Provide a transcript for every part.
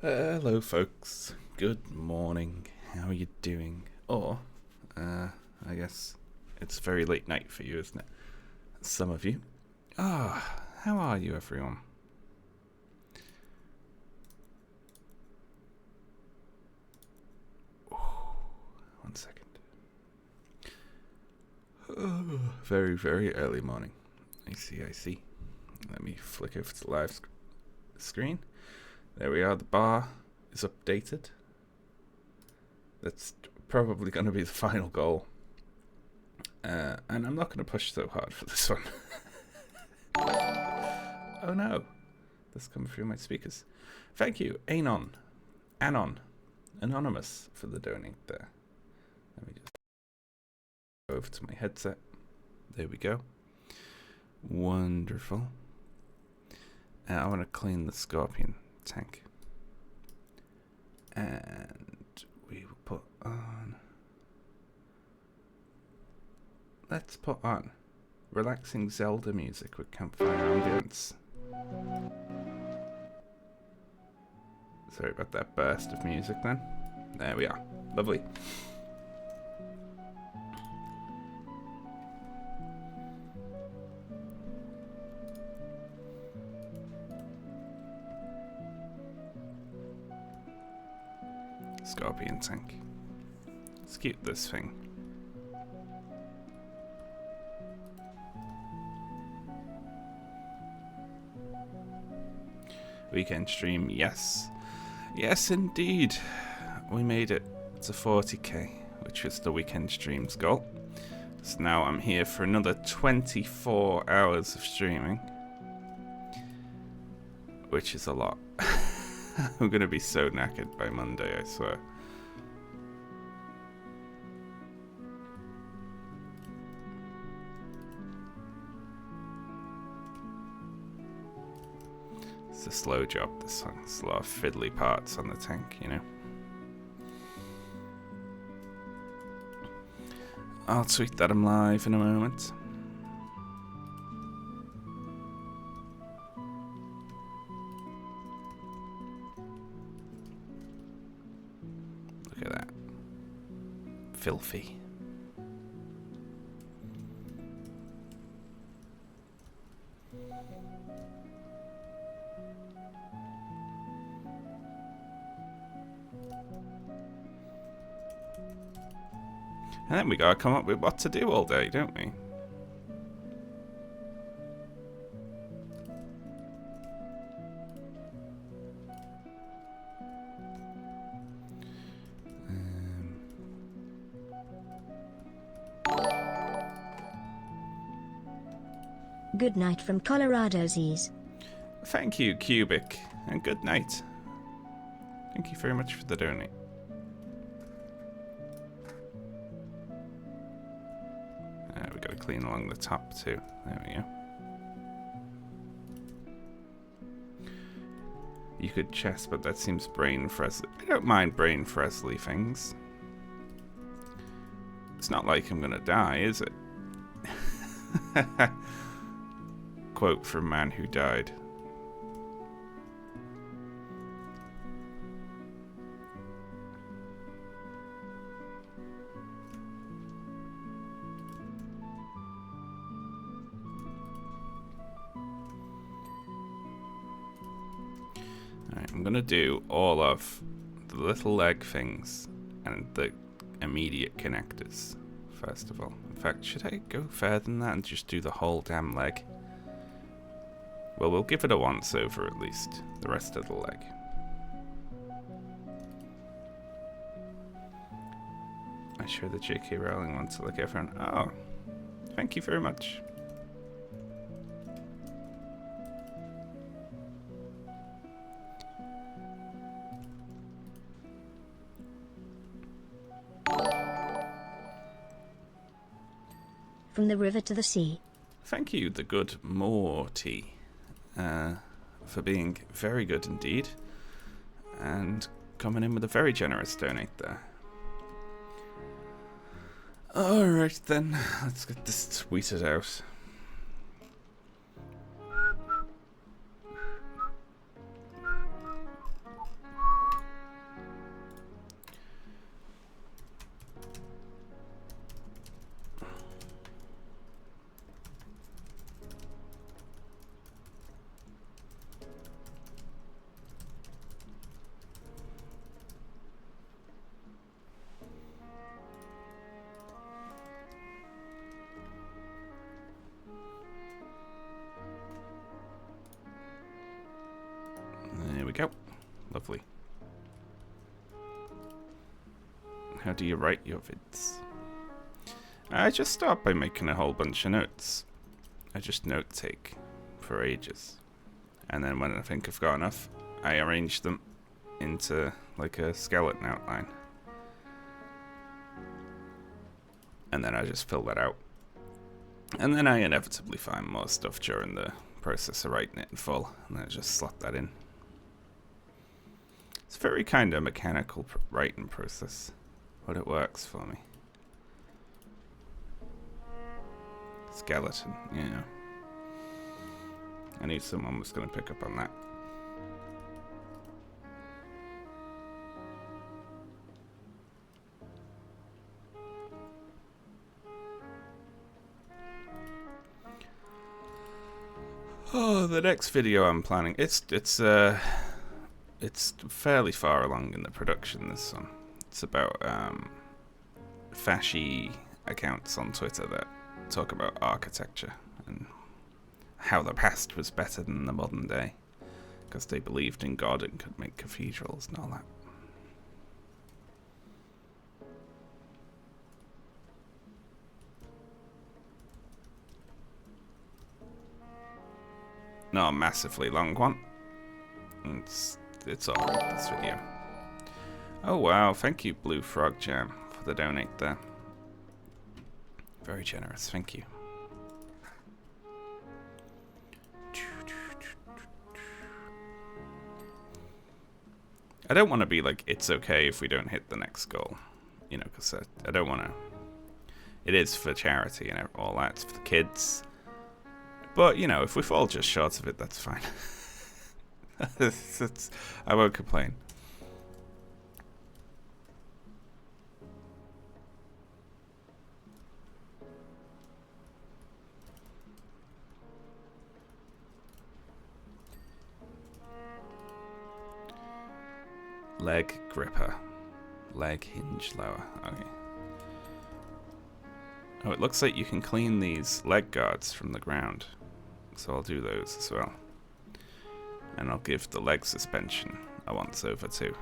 Hello folks, good morning, how are you doing? Or, I guess it's very late night for you, isn't it? Some of you. How are you everyone? One second. Very, very early morning. I see. Let me flick over to the live screen. There we are, the bar is updated. That's probably going to be the final goal. And I'm not going to push so hard for this one. Oh no, that's coming through my speakers. Thank you, Anon, Anonymous, for the donate there. Let me just go over to my headset. There we go. Wonderful. I want to clean the Scorpion tank. And we will put on... Let's put on relaxing Zelda music with campfire ambience. Sorry about that burst of music then. There we are. Lovely. Scorpion tank. Let's keep this thing. Weekend stream, yes. Yes, indeed. We made it to 40k, which was the weekend stream's goal. So now I'm here for another 24 hours of streaming, which is a lot. I'm going to be so knackered by Monday, I swear. It's a slow job, this one. There's a lot of fiddly parts on the tank, you know. I'll tweet that I'm live in a moment. Look at that. Filthy. And then we gotta come up with what to do all day, don't we? Good night from Colorado Z's. Thank you, Cubic, and good night. Thank you very much for the donate. We got to clean along the top too. There we go. You could chess, but that seems brain frizzly. I don't mind brain frizzly things. It's not like I'm gonna die, is it? Quote from Man Who Died. Alright, I'm gonna do all of the little leg things and the immediate connectors first of all. In fact, should I go further than that and just do the whole damn leg? Well, we'll give it a once over at least, the rest of the leg. I'm sure the J.K. Rowling wants to look everyone. Oh, thank you very much. From the river to the sea. Thank you, the good Morty, for being very good indeed, and coming in with a very generous donate there. Alright then, let's get this tweeted out. There we go. Lovely. How do you write your vids? I just start by making a whole bunch of notes. I just note take for ages. And then when I think I've got enough, I arrange them into like a skeleton outline. And then I just fill that out. And then I inevitably find more stuff during the process of writing it in full. And then I just slot that in. It's a very kind of mechanical writing process. But it works for me. Skeleton, yeah. I knew someone was going to pick up on that. Oh, the next video I'm planning, it's fairly far along in the production, this one. It's about fashy accounts on Twitter that talk about architecture and how the past was better than the modern day because they believed in God and could make cathedrals and all that. Not a massively long one. It's alright, this video. Oh wow, thank you Blue Frog Jam for the donate there. Very generous, thank you. I don't want to be like, it's okay if we don't hit the next goal. You know, because I don't want to... It is for charity and all that, it's for the kids. But, you know, if we fall just short of it, that's fine. I won't complain. Leg gripper. Leg hinge lower. Okay. Oh, it looks like you can clean these leg guards from the ground. So I'll do those as well. And I'll give the leg suspension a once over too.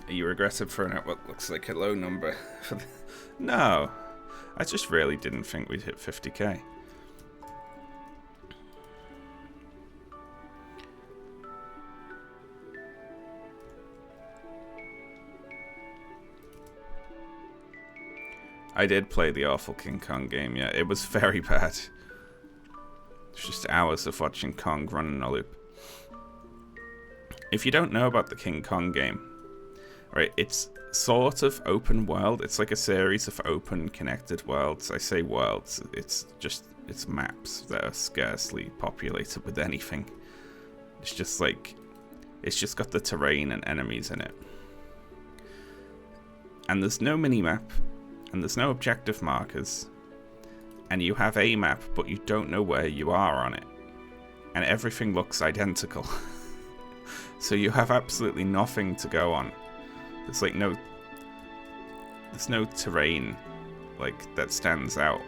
Are you aggressive for what looks like a low number? No, I just really didn't think we'd hit 50k. I did play the awful King Kong game, yeah. It was very bad. It's just hours of watching Kong run in a loop. If you don't know about the King Kong game, right, it's sort of open world. It's like a series of open connected worlds. I say worlds, it's maps that are scarcely populated with anything. It's just like, it's just got the terrain and enemies in it. And there's no mini-map. And there's no objective markers. And you have a map, but you don't know where you are on it. And everything looks identical. So you have absolutely nothing to go on. There's like there's no terrain like that stands out.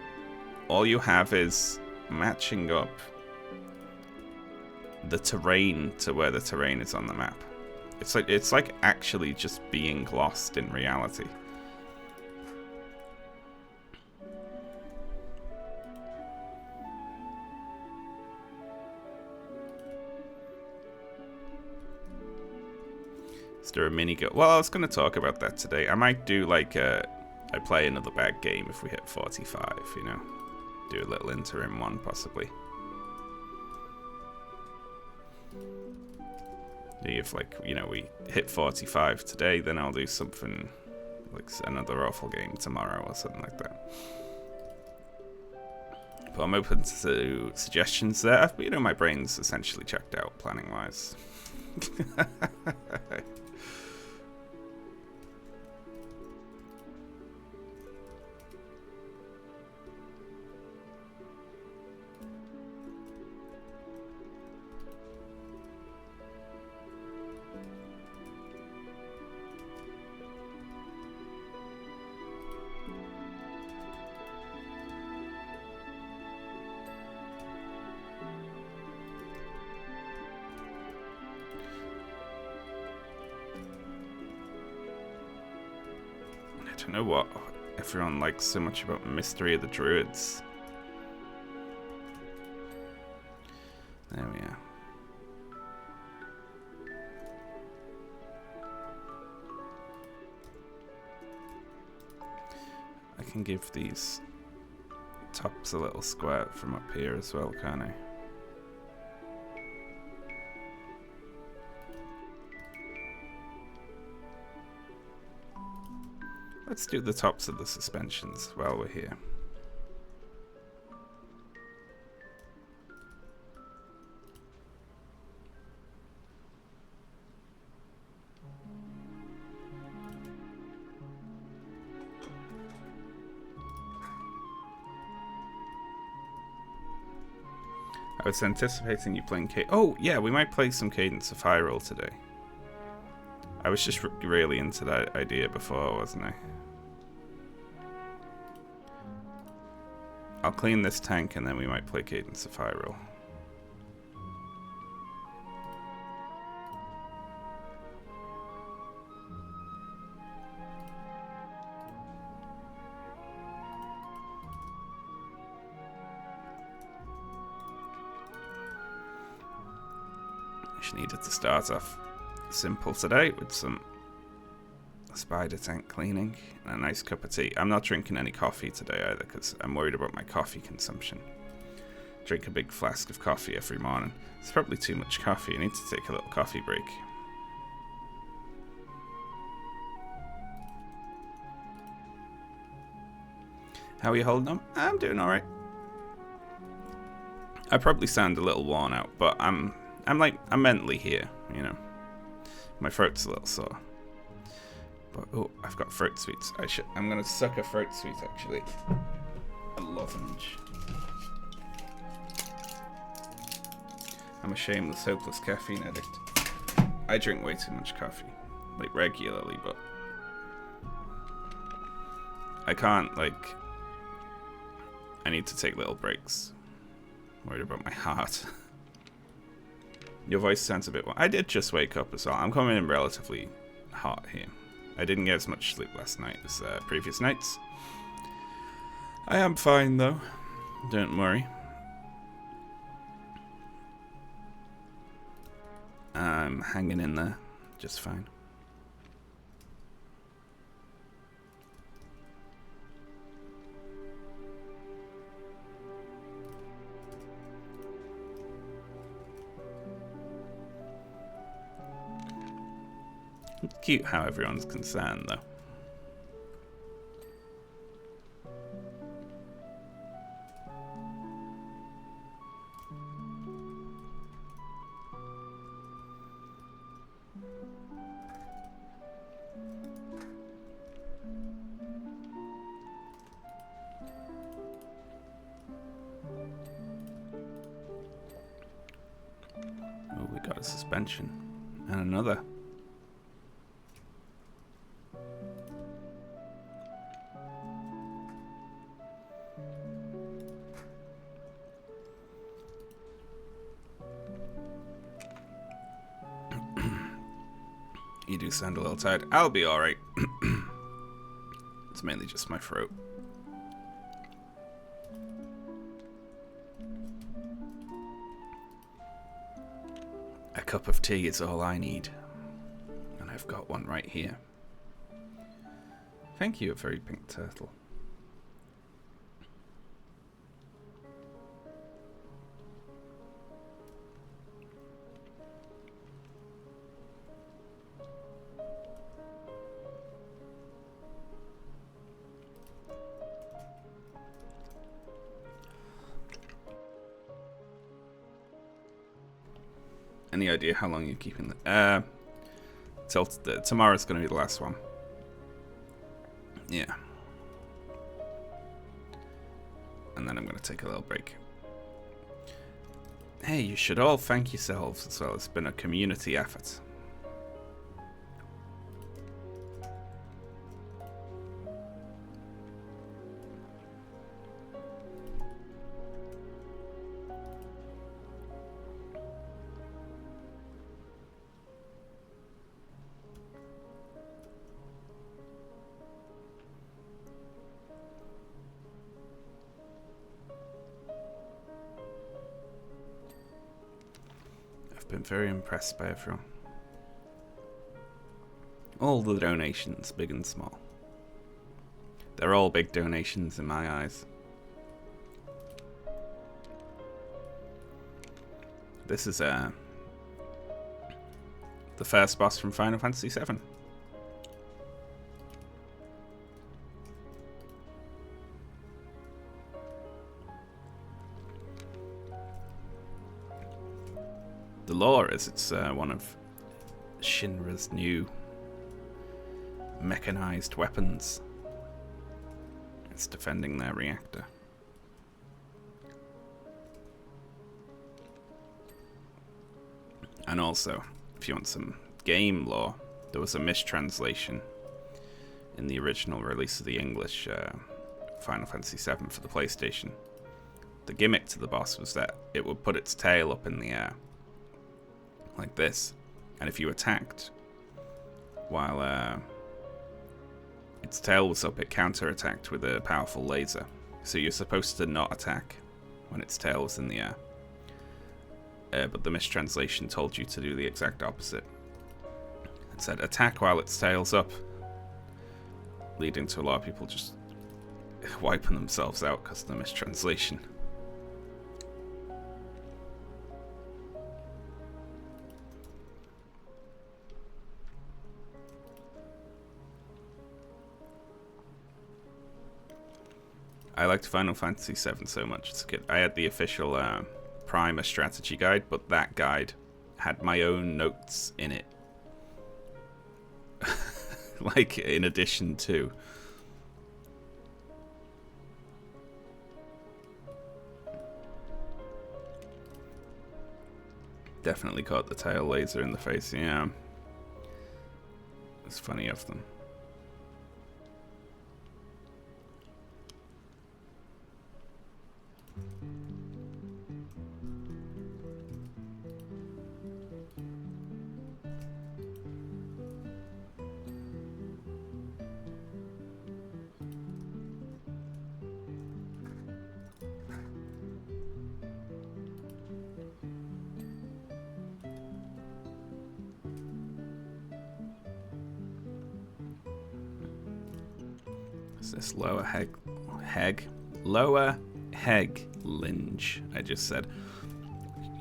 All you have is matching up the terrain to where the terrain is on the map. It's like actually just being lost in reality. Is there a mini go? Well, I was going to talk about that today. I might do like I play another bad game if we hit 45, you know. Do a little interim one, possibly. If, like, you know, we hit 45 today, then I'll do something like another awful game tomorrow or something like that. But I'm open to suggestions there. You know, my brain's essentially checked out planning-wise. don't know what everyone likes so much about Mystery of the Druids. There we are. I can give these tops a little squirt from up here as well, can't I? Let's do the tops of the suspensions while we're here. I was anticipating you playing Oh, yeah, we might play some Cadence of Hyrule today. I was just really into that idea before, wasn't I? I'll clean this tank and then we might play Cadence of Hyrule. Just needed to start off simple today with some spider tank cleaning and a nice cup of tea. I'm not drinking any coffee today either because I'm worried about my coffee consumption. Drink a big flask of coffee every morning. It's probably too much coffee. I need to take a little coffee break. How are you holding up? I'm doing alright. I probably sound a little worn out, but I'm mentally here, you know. My throat's a little sore. But oh, I've got fruit sweets. I'm gonna suck a fruit sweet actually. A lozenge. I'm a shameless, hopeless caffeine addict. I drink way too much coffee, like regularly, but I can't, like, I need to take little breaks. I'm worried about my heart. Your voice sounds a bit... I did just wake up as well. I'm coming in relatively hot here. I didn't get as much sleep last night as previous nights. I am fine, though. Don't worry. I'm hanging in there just fine. It's cute how everyone's concerned, though. Oh, we got a suspension. And another. You do sound a little tired. I'll be alright. It's mainly just my throat. A cup of tea is all I need. And I've got one right here. Thank you, a very pink turtle. Any idea how long you're keeping the till tomorrow's gonna be the last one. Yeah. And then I'm gonna take a little break. Hey, you should all thank yourselves as well. It's been a community effort. been very impressed by everyone. All the donations, big and small. They're all big donations in my eyes. This is the first boss from Final Fantasy VII. The lore is it's one of Shinra's new mechanized weapons. It's defending their reactor. And also, if you want some game lore, there was a mistranslation in the original release of the English Final Fantasy VII for the PlayStation. The gimmick to the boss was that it would put its tail up in the air, like this, and if you attacked while its tail was up, it counter-attacked with a powerful laser. So you're supposed to not attack when its tail was in the air. But the mistranslation told you to do the exact opposite. It said attack while its tail's up, leading to a lot of people just wiping themselves out because of the mistranslation. I liked Final Fantasy VII so much as a kid. I had the official Primer strategy guide, but that guide had my own notes in it. Like, in addition to. Definitely caught the tail laser in the face, yeah. It's funny of them. This lower heg linge, I just said.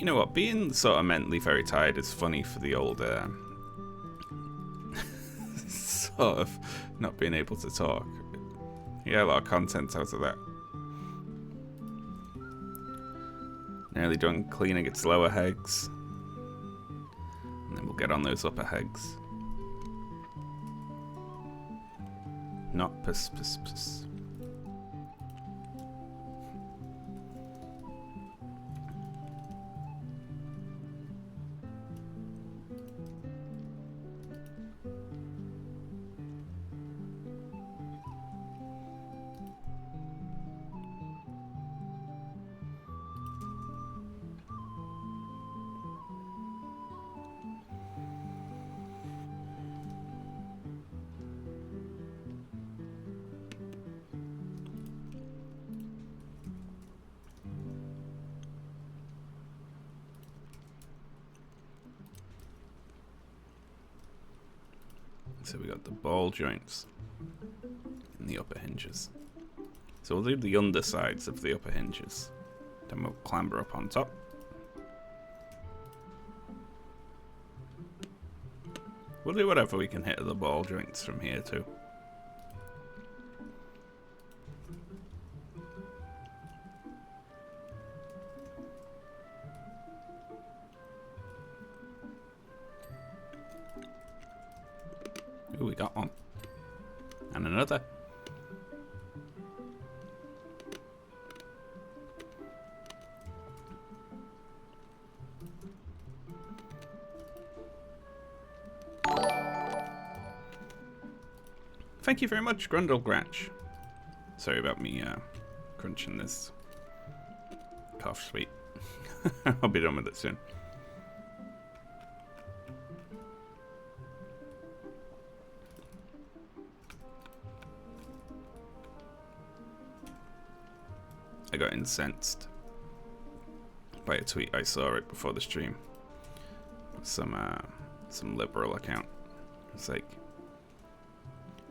You know what, being sort of mentally very tired is funny for the old sort of not being able to talk. You get a lot of content out of that. Nearly done cleaning its lower hegs, and then we'll get on those upper hegs. Not piss. So we got the ball joints in the upper hinges. So we'll do the undersides of the upper hinges. Then we'll clamber up on top. We'll do whatever we can hit at the ball joints from here too. Ooh, we got one. And another. Thank you very much, Grundlegratch. Sorry about me crunching this cough sweet. I'll be done with it soon. I got incensed by a tweet I saw right before the stream. some liberal account. It's like,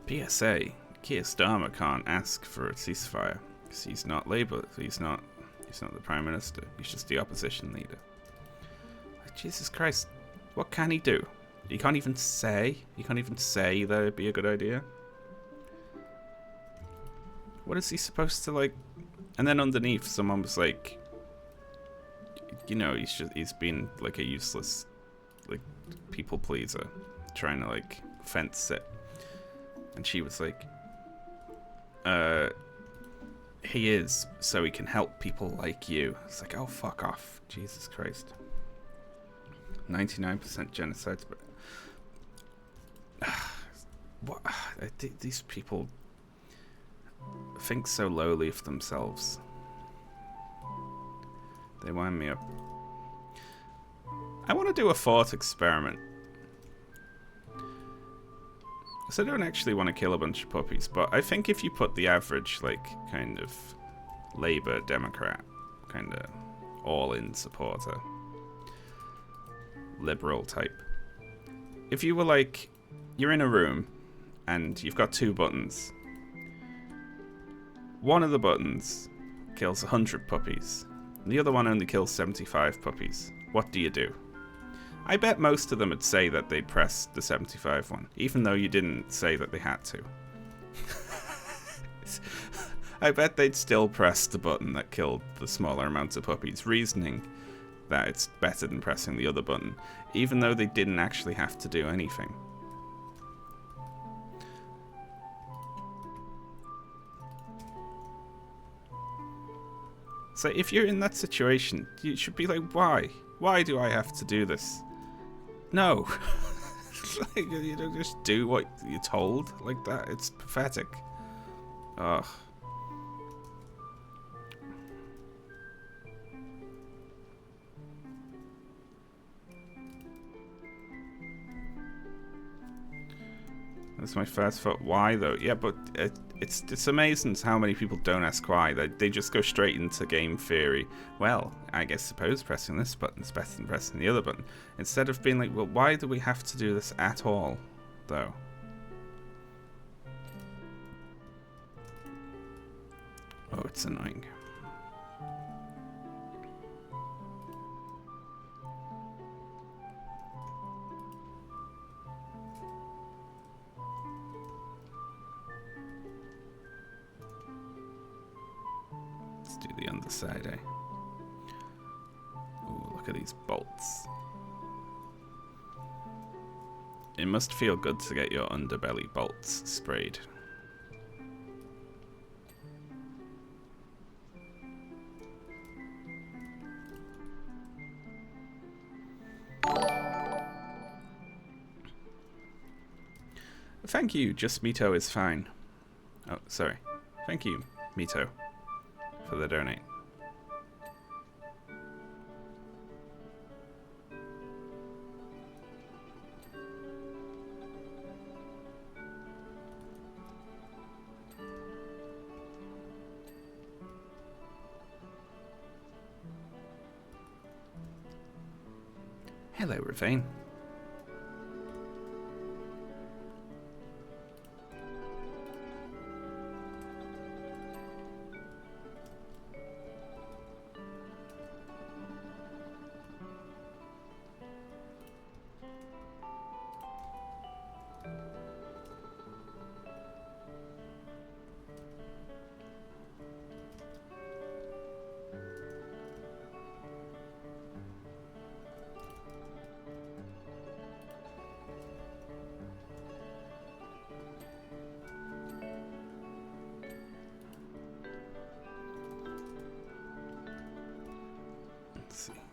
PSA, Keir Starmer can't ask for a ceasefire because he's not Labour. He's not the Prime Minister. He's just the opposition leader. Like, Jesus Christ, what can he do? He can't even say that it'd be a good idea. What is he supposed to, like? And then underneath, someone was like, you know, he's been like a useless, like, people pleaser, trying to like fence it. And she was like, he is, so he can help people like you. It's like, oh, fuck off. Jesus Christ. 99% genocides, but what? These people think so lowly of themselves. They wind me up. I want to do a thought experiment. So I don't actually want to kill a bunch of puppies, but I think if you put the average, like, kind of Labour, Democrat, kind of all-in supporter, liberal type, if you were like, you're in a room and you've got two buttons. One of the buttons kills 100 puppies, and the other one only kills 75 puppies. What do you do? I bet most of them would say that they'd press the 75 one, even though you didn't say that they had to. I bet they'd still press the button that killed the smaller amounts of puppies, reasoning that it's better than pressing the other button, even though they didn't actually have to do anything. So if you're in that situation, you should be like, why? Why do I have to do this? No. Like, you don't just do what you're told like that. It's pathetic. Ugh. That's my first thought. Why though? Yeah, but it's amazing how many people don't ask why. They just go straight into game theory. Well, I suppose pressing this button is better than pressing the other button. Instead of being like, well, why do we have to do this at all, though? Oh, it's annoying. Do the underside, eh? Ooh, look at these bolts. It must feel good to get your underbelly bolts sprayed. Thank you, just Mito is fine. Oh, sorry. Thank you, Mito, for the donate. Hello, Ravine.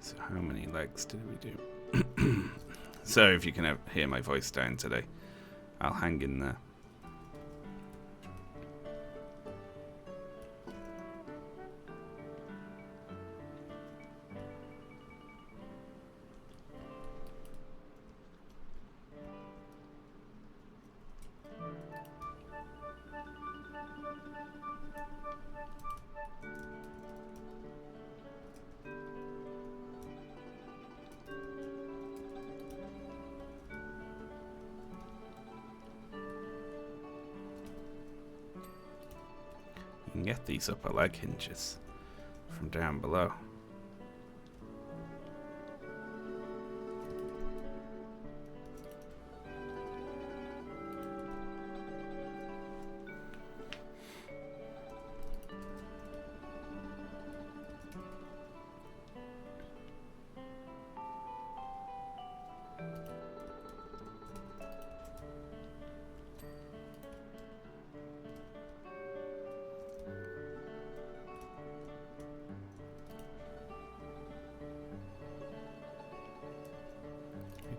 So how many legs did we do? So if you can hear my voice down today, I'll hang in there. can get these upper leg hinges from down below.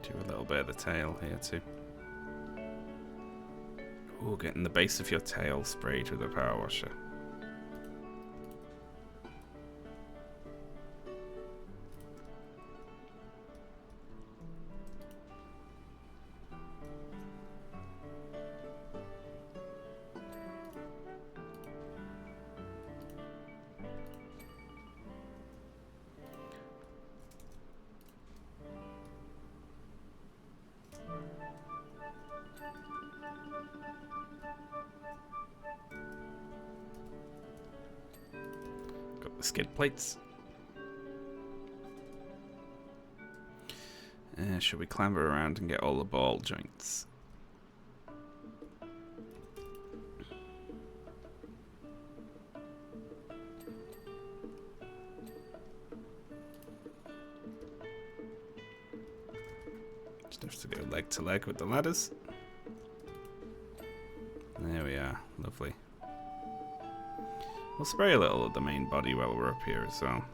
Do a little bit of the tail here too. Ooh, getting the base of your tail sprayed with a power washer. Got the skid plates. Should we clamber around and get all the ball joints? Just have to go leg to leg with the ladders. There we are, lovely. We'll spray a little of the main body while we're up here as well.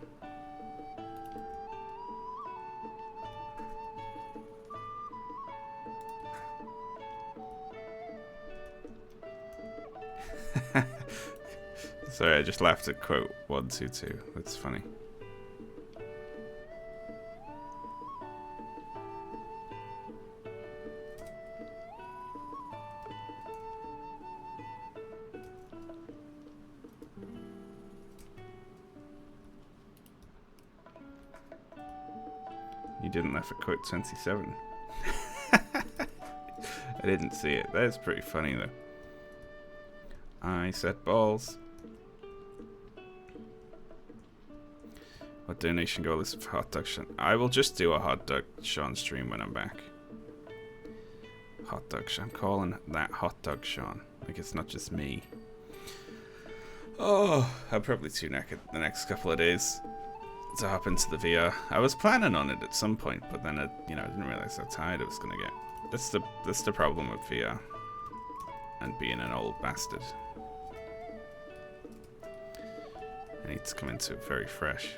Sorry, I just laughed at quote 122. That's funny. You didn't laugh at quote 27. I didn't see it. That is pretty funny though. I said balls. What donation goal is for Hot Dog Sean? I will just do a Hot Dog Sean stream when I'm back. Hot Dog Sean. I'm calling that Hot Dog Sean. Like it's not just me. Oh, I'm probably too knackered the next couple of days to hop into the VR. I was planning on it at some point, but then I didn't realize how tired I was gonna get. That's the problem with VR and being an old bastard. I need to come into it very fresh.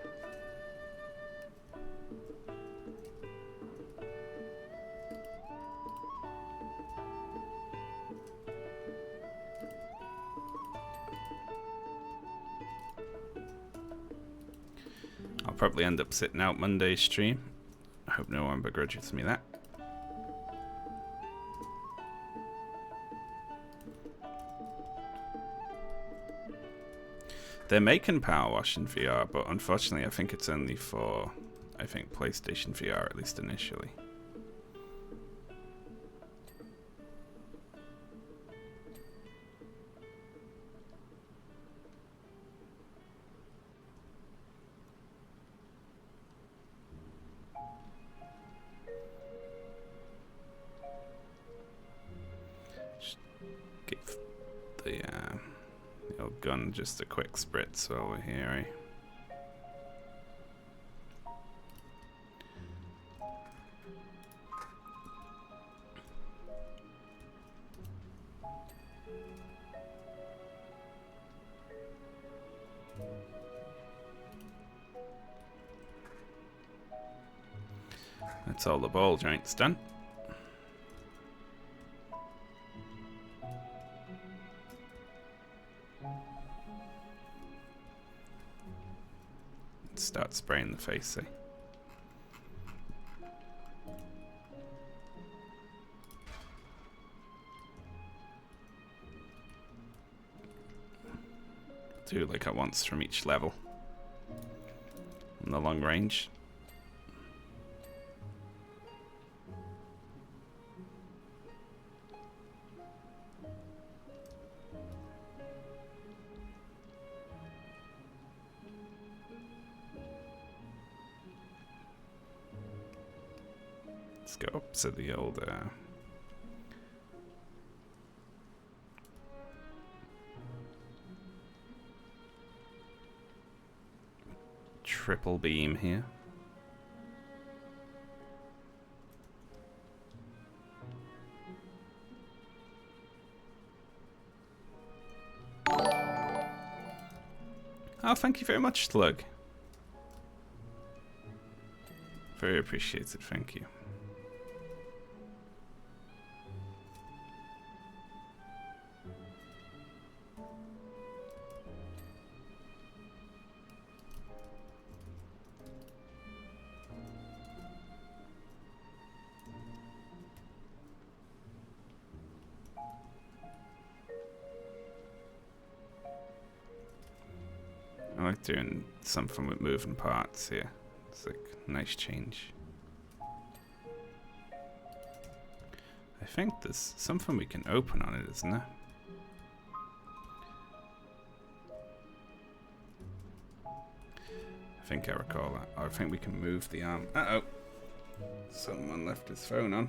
I'll probably end up sitting out Monday's stream. I hope no one begrudges me that. They're making Power Wash in VR, but unfortunately I think it's only for, PlayStation VR, at least initially. Just give the old gun just a quick spritz while we're here, That's all the ball joints done. Start spraying the face, Do like at once from each level. On the long range. Let's go up to the old triple beam here. Oh, thank you very much, Slug. Very appreciated, thank you. I like doing something with moving parts here. It's like a nice change. I think there's something we can open on it, isn't there? I think I recall that. Oh, I think we can move the arm. Uh-oh. Someone left his phone on.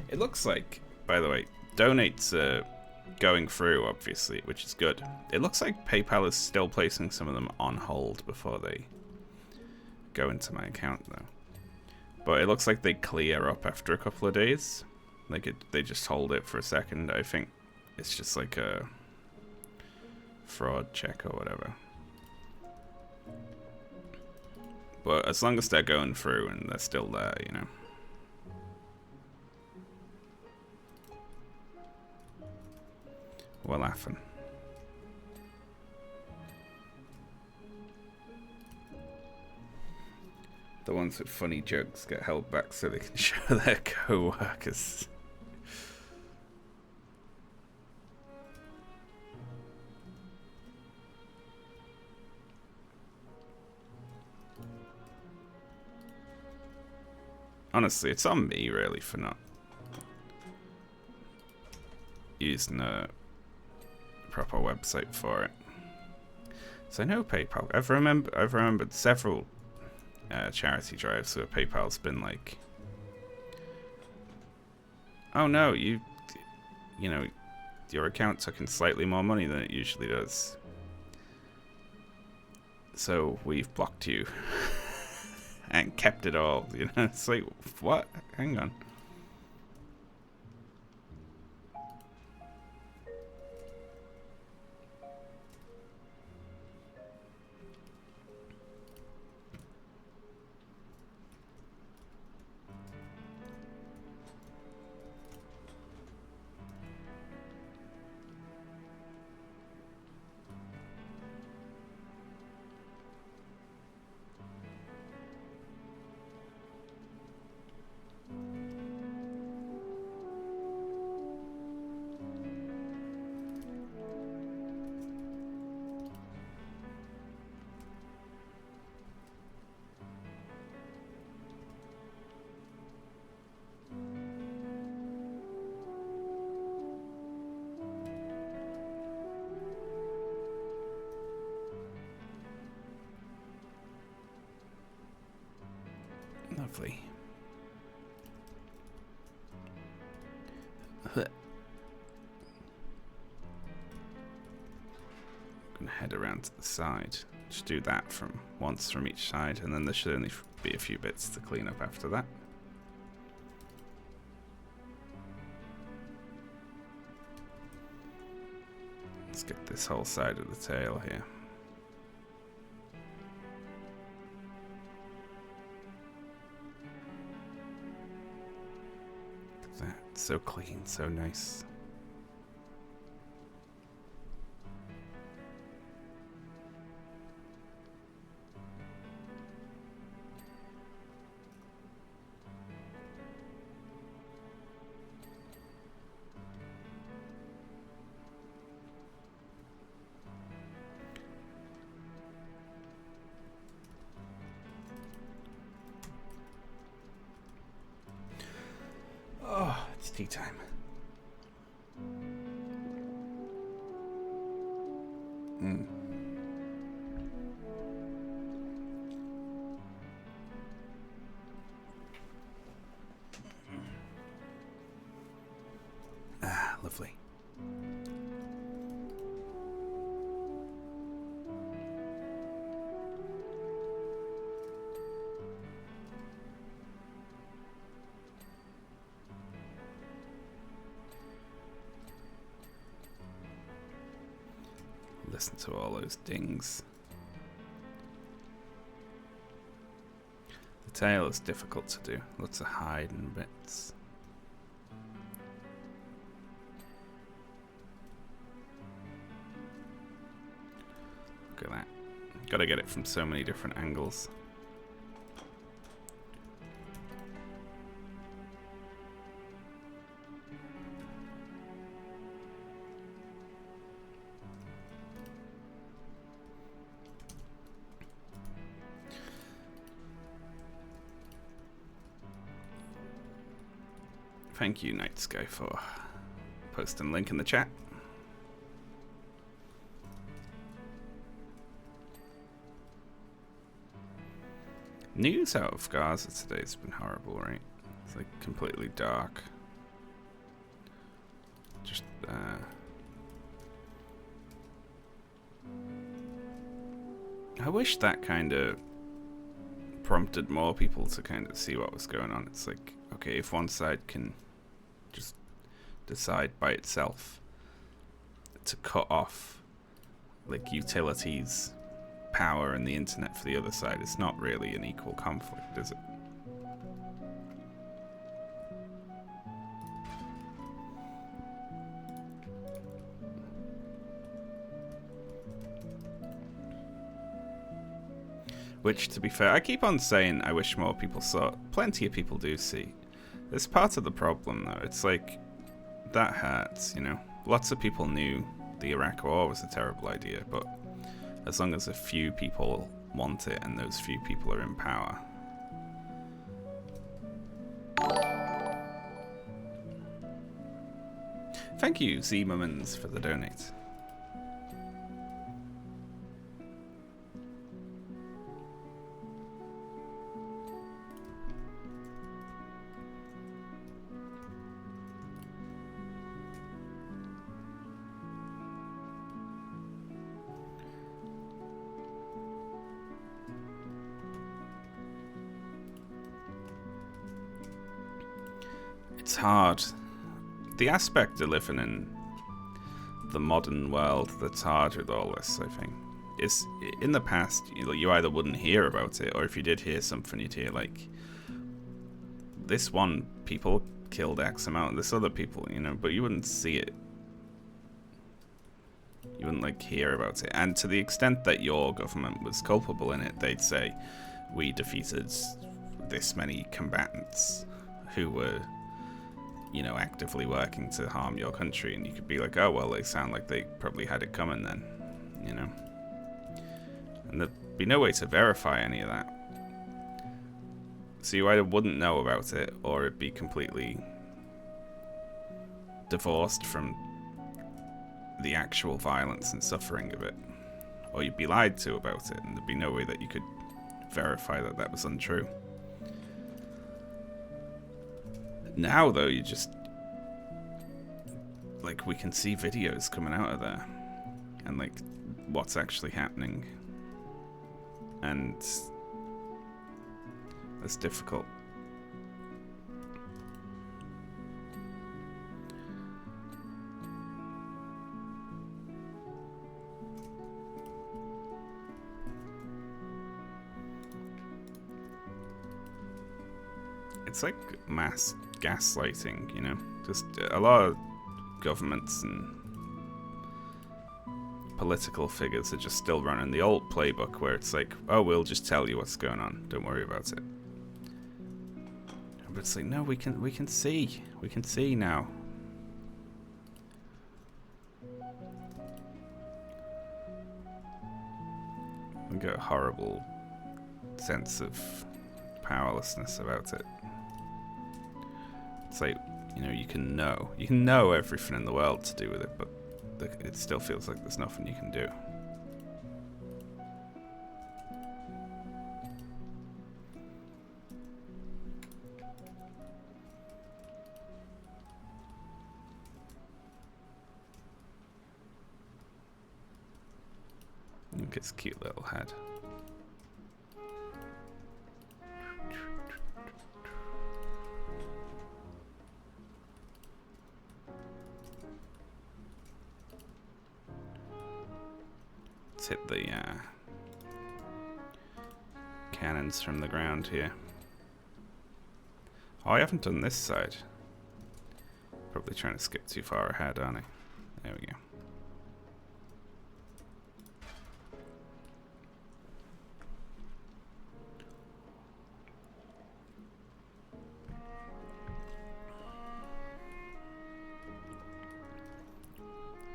It looks like, by the way, donates are going through, obviously, which is good. It looks like PayPal is still placing some of them on hold before they go into my account, though. But it looks like they clear up after a couple of days. Like, they just hold it for a second. I think it's just like a fraud check or whatever. But as long as they're going through and they're still there, you know. We're laughing. The ones with funny jokes get held back so they can show their co-workers. Honestly, it's on me really for not using a proper website for it. So I know PayPal. I've remembered several charity drives where PayPal's been like, oh no, you know, your account took in slightly more money than it usually does, so we've blocked you and kept it all. You know, it's like, what? Hang on. Lovely. I'm gonna head around to the side. Just do that from once from each side, and then there should only be a few bits to clean up after that. Let's get this whole side of the tail here. So clean, so nice. Oh, it's tea time. Listen to all those dings. The tail is difficult to do. Lots of hiding bits. Look at that. Gotta get it from so many different angles. Thank you, Night Sky, for posting link in the chat. News out of Gaza today's been horrible, right? It's like completely dark. Just, I wish that kind of prompted more people to kind of see what was going on. It's like, okay, if one side can just decide by itself to cut off like utilities, power, and the internet for the other side, it's not really an equal conflict, is it? Which, to be fair, I keep on saying I wish more people saw. Plenty of people do see. It's part of the problem, though. It's like, that hurts, you know? Lots of people knew the Iraq War was a terrible idea, but as long as a few people want it and those few people are in power. Thank you, Zimmermans, for the donate. It's hard. The aspect of living in the modern world that's hard with all this, I think, is in the past, you either wouldn't hear about it, or if you did hear something, you'd hear like, this one people killed X amount, this other people, you know, but you wouldn't see it. You wouldn't like hear about it. And to the extent that your government was culpable in it, they'd say, we defeated this many combatants who were, you know, actively working to harm your country, and you could be like, oh, well, they sound like they probably had it coming then, you know? And there'd be no way to verify any of that. So you either wouldn't know about it, or it'd be completely divorced from the actual violence and suffering of it. Or you'd be lied to about it, and there'd be no way that you could verify that that was untrue. Now, though, you just, like, we can see videos coming out of there, and, like, what's actually happening, and it's difficult. It's like mass gaslighting, you know? Just a lot of governments and political figures are just still running the old playbook where it's like, oh, we'll just tell you what's going on, don't worry about it. But it's like, no, we can see. We can see now. We get a horrible sense of powerlessness about it. It's like, you know, you can know everything in the world to do with it, but it still feels like there's nothing you can do. Look at his cute little head. Let's hit the cannons from the ground here. Oh, I haven't done this side. Probably trying to skip too far ahead, aren't I? There we go.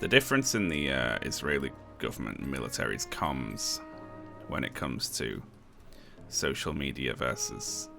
The difference in the Israeli government and military's comms when it comes to social media versus